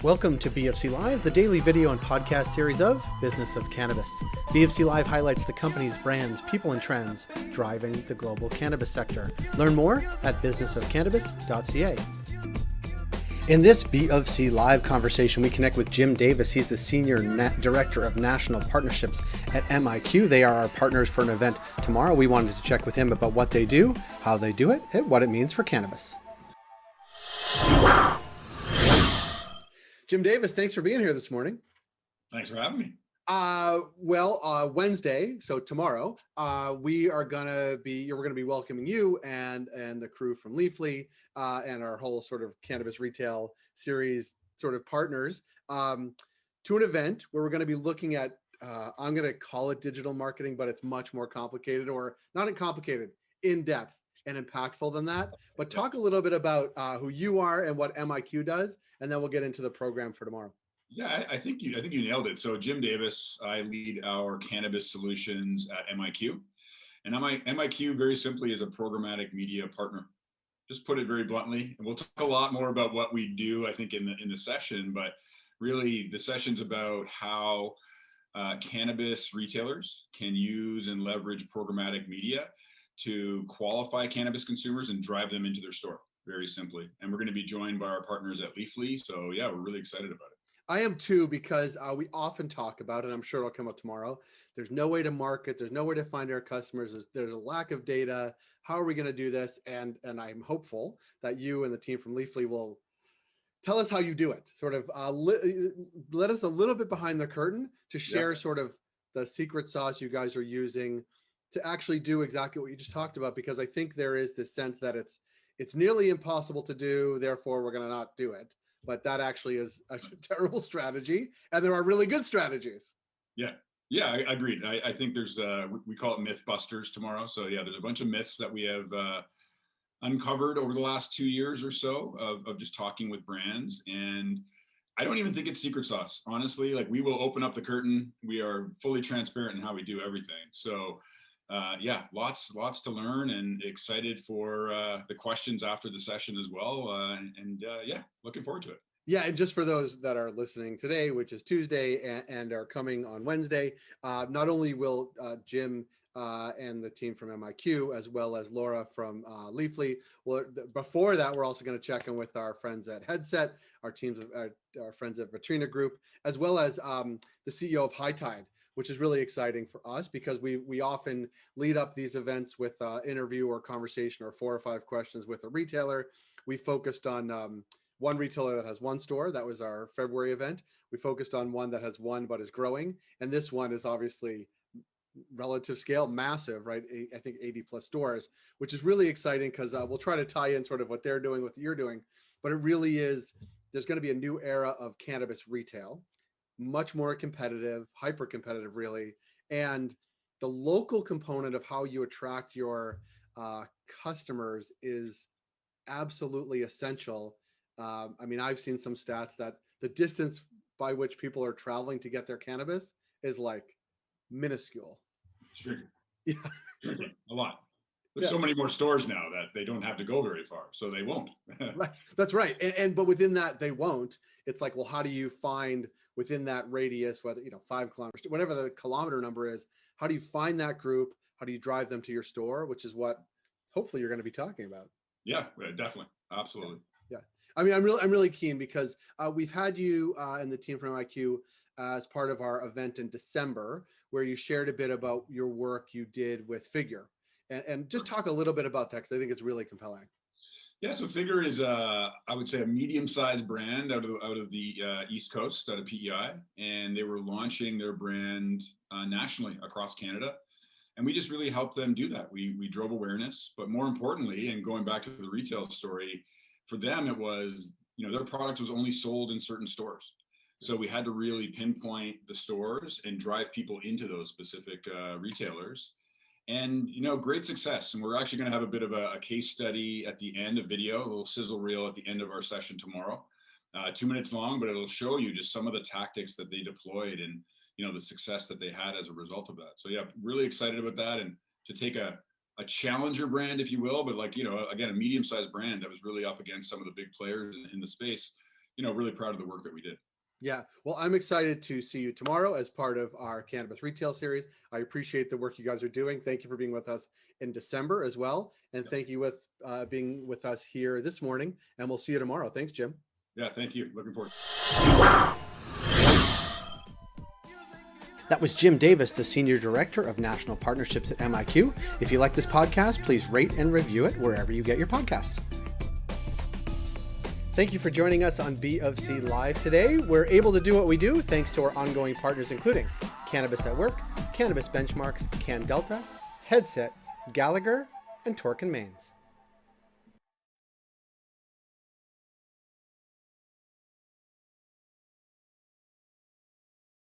Welcome to BFC Live, the daily video and podcast series of Business of Cannabis. BFC Live highlights the companies, brands, people, and trends driving the global cannabis sector. Learn more at businessofcannabis.ca. In this BFC Live conversation, we connect with Jim Davis. He's the Senior Director of National Partnerships at MiQ. They are our partners for an event tomorrow. We wanted to check with him about what they do, how they do it, and what it means for cannabis. Jim Davis, thanks for being here this morning. Thanks for having me. Wednesday, so tomorrow, we're gonna be welcoming you and the crew from Leafly and our whole sort of cannabis retail series sort of partners to an event where we're going to be looking at I'm going to call it digital marketing, but it's much more complicated, or not complicated, in depth and impactful than that. But talk a little bit about who you are and what MiQ does, and then we'll get into the program for tomorrow. Yeah, I think you nailed it. So Jim Davis, I lead our cannabis solutions at MiQ, and MiQ very simply is a programmatic media partner. Just put it very bluntly, and we'll talk a lot more about what we do, I think, in the session. But really, the session's about how cannabis retailers can use and leverage programmatic media to qualify cannabis consumers and drive them into their store, very simply. And we're going to be joined by our partners at Leafly. So yeah, we're really excited about it. I am too, because we often talk about it. I'm sure it'll come up tomorrow. There's no way to market. There's no way to find our customers. There's a lack of data. How are we going to do this? And I'm hopeful that you and the team from Leafly will tell us how you do it. Sort of let us a little bit behind the curtain to share sort of the secret sauce you guys are using to actually do exactly what you just talked about, because I think there is this sense that it's nearly impossible to do, therefore we're going to not do it. But that actually is a terrible strategy, and there are really good strategies. Yeah, I agreed. I think there's we call it myth busters tomorrow. So yeah, there's a bunch of myths that we have uncovered over the last 2 years or so of just talking with brands. And I don't even think it's secret sauce, honestly. Like, we will open up the curtain. We are fully transparent in how we do everything. So yeah, lots to learn, and excited for the questions after the session as well. Yeah, looking forward to it. Yeah, and just for those that are listening today, which is Tuesday, and are coming on Wednesday, not only will Jim and the team from MiQ, as well as Laura from Leafly, well, before that, we're also going to check in with our friends at Headset, our teams of our friends at Vitrina Group, as well as the CEO of High Tide, which is really exciting for us, because we often lead up these events with interview or conversation or 4 or 5 questions with a retailer. We focused on one retailer that has 1 store. That was our February event. We focused on one that has 1 but is growing. And this one is obviously relative scale, massive, right? I think 80 plus stores, which is really exciting, because we'll try to tie in sort of what they're doing with what you're doing. But it really is, there's going to be a new era of cannabis retail, much more competitive, hyper competitive, really. And the local component of how you attract your customers is absolutely essential. I mean, I've seen some stats that the distance by which people are traveling to get their cannabis is like minuscule. Shrinking. Yeah. Shrinking a lot. There's so many more stores now that they don't have to go very far, so they won't. Right. That's right. But within that, they won't. It's like, well, how do you find within that radius, whether 5 kilometers, whatever the kilometer number is, how do you find that group? How do you drive them to your store? Which is what hopefully you're going to be talking about. Yeah, definitely, absolutely. Yeah. I mean, I'm really keen, because we've had you and the team from MiQ as part of our event in December, where you shared a bit about your work you did with Figure, and just talk a little bit about that, because I think it's really compelling. Yeah, so Figure is I would say a medium-sized brand out of the East Coast, out of PEI, and they were launching their brand nationally across Canada. And we just really helped them do that. We drove awareness, but more importantly, and going back to the retail story, for them, it was, their product was only sold in certain stores. So we had to really pinpoint the stores and drive people into those specific retailers. And, great success. And we're actually going to have a bit of a case study at the end, a video, a little sizzle reel at the end of our session tomorrow. 2 minutes long, but it'll show you just some of the tactics that they deployed and, the success that they had as a result of that. So yeah, really excited about that. And to take a challenger brand, if you will, but again, a medium-sized brand that was really up against some of the big players in the space, really proud of the work that we did. Yeah. Well, I'm excited to see you tomorrow as part of our cannabis retail series. I appreciate the work you guys are doing. Thank you for being with us in December as well. And thank you with being with us here this morning. And we'll see you tomorrow. Thanks, Jim. Yeah, thank you. Looking forward. That was Jim Davis, the Senior Director of National Partnerships at MiQ. If you like this podcast, please rate and review it wherever you get your podcasts. Thank you for joining us on B of C Live today. We're able to do what we do thanks to our ongoing partners, including Cannabis at Work, Cannabis Benchmarks, Can Delta, Headset, Gallagher, and Torque & Mains.